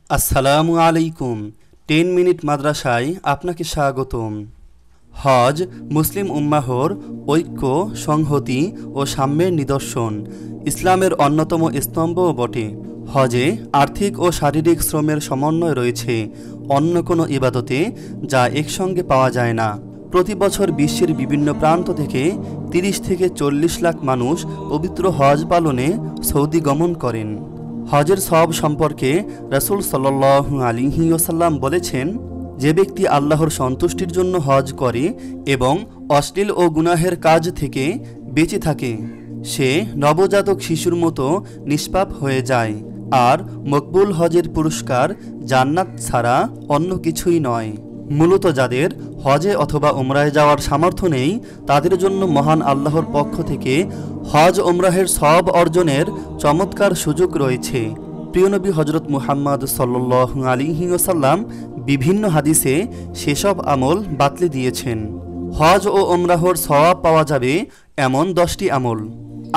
আসসালামু আলাইকুম। 10 মিনিট মাদ্রাসায় আপনাকে স্বাগতম। হজ মুসলিম উম্মাহর ঐক্য, সংহতি ও সাম্যের নিদর্শন, ইসলামের অন্যতম স্তম্ভও বটে। হজে আর্থিক ও শারীরিক শ্রমের সমন্বয় রয়েছে, অন্য কোনো ইবাদতে যা একসঙ্গে পাওয়া যায় না। প্রতি বছর বিশ্বের বিভিন্ন প্রান্ত থেকে 30 থেকে 40 লাখ মানুষ পবিত্র হজ পালনে সৌদি গমন করেন। হজের সওয়াব সম্পর্কে রাসূল সাল্লাল্লাহু আলাইহি ওয়াসাল্লাম বলেছেন, যে ব্যক্তি আল্লাহর সন্তুষ্টির জন্য হজ করে এবং অশ্লীল ও গুনাহের কাজ থেকে বেঁচে থাকে, সে নবজাতক শিশুর মতো নিষ্পাপ হয়ে যায়। আর মকবুল হজের পুরস্কার জান্নাত ছাড়া অন্য কিছুই নয়। মূলত যাদের হজে অথবা উমরায় যাওয়ার সামর্থ্য নেই, তাদের জন্য মহান আল্লাহর পক্ষ থেকে হজ উমরাহের সওয়াব অর্জনের চমৎকার সুযোগ রয়েছে। প্রিয় নবী হযরত মুহাম্মদ সাল্লাল্লাহু আলাইহি ওয়াসাল্লাম বিভিন্ন হাদিসে সেসব আমল বাতলে দিয়েছেন। হজ ও উমরাহর সওয়াব পাওয়া যাবে এমন 10টি আমল।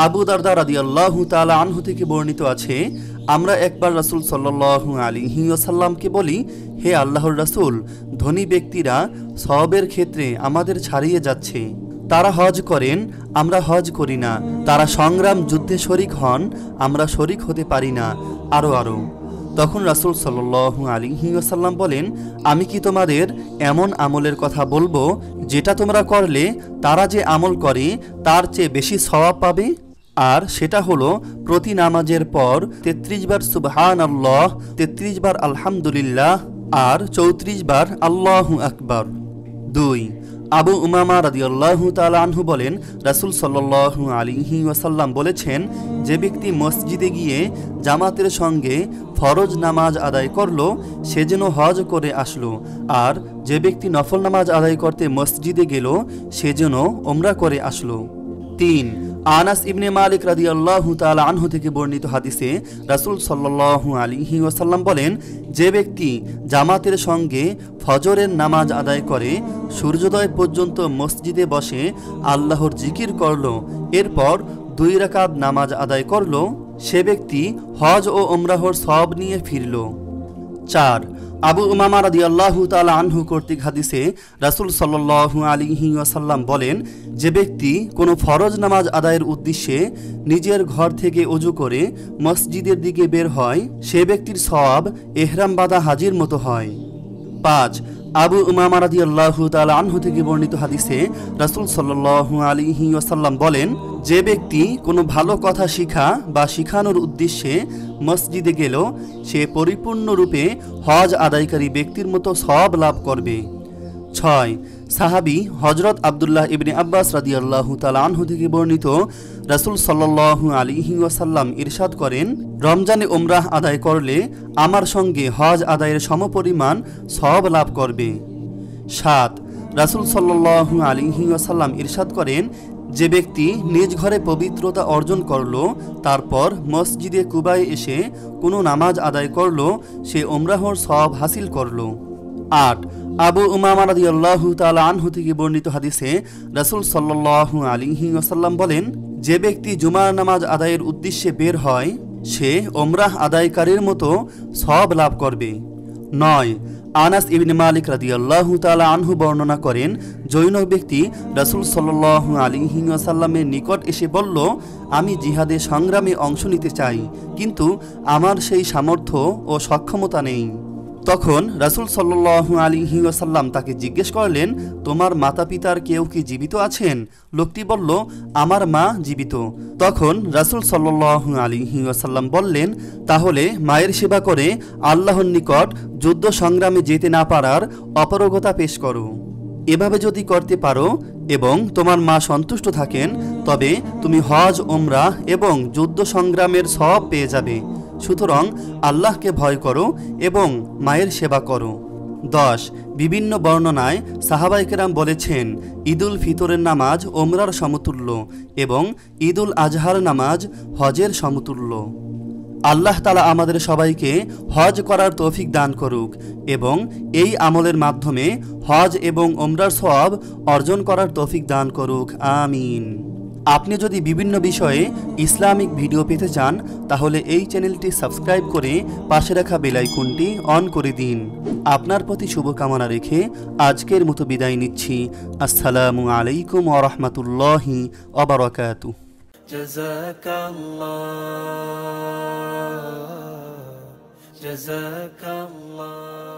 আবু দারদা রাদিয়াল্লাহু তাআলা আনহু থেকে বর্ণিত আছে, আমরা একবার রাসূল সাল্লাল্লাহু আলাইহি ওয়াসাল্লামকে বলি, হে আল্লাহর রাসূল, ধনী ব্যক্তিরা সওয়াবের ক্ষেত্রে আমাদের ছাড়িয়ে যাচ্ছে। তারা হজ করেন, আমরা হজ করি না। তারা সংগ্রাম যুদ্ধে শরিক হন, আমরা শরিক হতে পারি না। আরও তখন রাসূল সাল্লাল্লাহু আলাইহি ওয়াসাল্লাম বলেন, আমি কি তোমাদের এমন আমলের কথা বলবো যেটা তোমরা করলে তারা যে আমল করে তার চেয়ে বেশি সওয়াব পাবে? আর সেটা হলো প্রতি নামাজের পর 33 বার সুবহানাল্লাহ, 33 বার আলহামদুলিল্লাহ আর 34 বার আল্লাহু আকবার। 2. আবু উমামা রাদিয়াল্লাহু তাআলা আনহু বলেন, রাসূল সাল্লাল্লাহু আলাইহি ওয়াসাল্লাম বলেছেন, যে ব্যক্তি মসজিদে গিয়ে জামাতের সঙ্গে ফরজ নামাজ আদায় করলো, সে যেন হজ করে আসলো। আর যে ব্যক্তি নফল নামাজ আদায় করতে মসজিদে গেল, সে যেন উমরা করে আসলো। 3. আনাস ইবনে মালিক রাদিয়াল্লাহু তাআলা আনহু থেকে বর্ণিত হাদিসে রাসূল সাল্লাল্লাহু আলাইহি ওয়াসাল্লাম বলেন, যে ব্যক্তি জামাতের সঙ্গে ফজরের নামাজ আদায় করে সূর্যোদয় পর্যন্ত মসজিদে বসে আল্লাহর জিকির করলো, এরপর 2 রাকাত নামাজ আদায় করলো, সে ব্যক্তি হজ ও উমরাহর সওয়াব নিয়ে ফিরল। 4. আবু উমামা রাদিয়াল্লাহু তাআলা আনহু কর্তৃক হাদিসে রাসূল সাল্লাল্লাহু আলাইহি ওয়াসাল্লাম বলেন, যে ব্যক্তি কোনো ফরজ নামাজ আদায়ের উদ্দেশ্যে নিজের ঘর থেকে ওযু করে মসজিদের দিকে বের হয়, সে ব্যক্তির সওয়াব ইহরাম বাঁধা হাজীর মতো হয়। 5. আবু উমামা রাদিয়াল্লাহু তাআলা আনহু থেকে বর্ণিত হাদিসে রাসূল সাল্লাল্লাহু আলাইহি ওয়াসাল্লাম বলেন, যে ব্যক্তি কোনো ভালো কথা শিখা বা শিখানোর উদ্দেশ্যে মসজিদে গেল, সে পরিপূর্ণরূপে হজ আদায়কারী ব্যক্তির মতো সওয়াব লাভ করবে। 6. সাহাবী হযরত আব্দুল্লাহ ইবনে আব্বাস রাদিয়াল্লাহু তাআলা আনহু থেকে বর্ণিত, রাসূল সাল্লাল্লাহু আলাইহি ওয়াসাল্লাম ইরশাদ করেন, রমজানে উমরাহ আদায় করলে আমার সঙ্গে হজ আদায়ের সমপরিমাণ সওয়াব লাভ করবে। 7. রাসূল সাল্লাল্লাহু আলাইহি ওয়াসাল্লাম ইরশাদ করেন, যে ব্যক্তি নিজ ঘরে পবিত্রতা অর্জন করলো, তারপর মসজিদে কুবায় এসে কোনো নামাজ আদায় করলো, সে উমরাহর সওয়াব হাসিল করলো। 8. আবু উমামা রাদিয়াল্লাহু তাআলা আনহু থেকে বর্ণিত হাদিসে রাসূল সাল্লাল্লাহু আলাইহি ওয়াসাল্লাম বলেন, যে ব্যক্তি জুমার নামাজ আদায়ের উদ্দেশ্যে বের হয়, সে উমরাহ আদায়কারীর মতো সওয়াব লাভ করবে। 9. আনাস ইবনে মালিক রাদিয়াল্লাহু তাআলা আনহু বর্ণনা করেন, জৈন ব্যক্তি রাসূল সাল্লাল্লাহু আলাইহি ওয়াসাল্লামের নিকট এসে বলল, আমি জিহাদে সংগ্রামে অংশ নিতে চাই, কিন্তু আমার সেই সামর্থ্য ও সক্ষমতা নেই। তখন রাসূল সাল্লাল্লাহু আলাইহি ওয়াসাল্লাম তাকে জিজ্ঞেস করলেন, তোমার মাতা পিতার কেউ কি জীবিত আছেন? লোকটি বলল, আমার মা জীবিত। তখন রাসূল সাল্লাল্লাহু আলাইহি ওয়াসাল্লাম বললেন, তাহলে মায়ের সেবা করে আল্লাহর নিকট যুদ্ধ সংগ্রামে যেতে না পারার অপারগতা পেশ করো। এভাবে যদি করতে পারো এবং তোমার মা সন্তুষ্ট থাকেন, তবে তুমি হজ, উমরাহ এবং যুদ্ধ সংগ্রামের সওয়াব পেয়ে যাবে। সুতরাং আল্লাহকে ভয় করো এবং মায়ের সেবা করো। 10. বিভিন্ন বর্ণনায় সাহাবায়ে কেরাম বলেছেন, ঈদুল ফিতরের নামাজ উমরার সমতুল্য এবং ঈদুল আজহার নামাজ হজের সমতুল্য। আল্লাহ তাআলা আমাদের সবাইকে হজ করার তৌফিক দান করুক এবং এই আমলের মাধ্যমে হজ এবং উমরার সওয়াব অর্জন করার তৌফিক দান করুক। আমিন। আপনি যদি বিভিন্ন বিষয়ে ইসলামিক ভিডিও পেতে চান তাহলে এই চ্যানেলটি সাবস্ক্রাইব করে পাশে রাখা বেল আইকনটি অন করে দিন। আপনার প্রতি শুভকামনা রেখে আজকের মতো বিদায় নিচ্ছি। আসসালামু আলাইকুম ওয়া রাহমাতুল্লাহি ওয়া বারাকাতুহু। জাযাকাল্লাহ।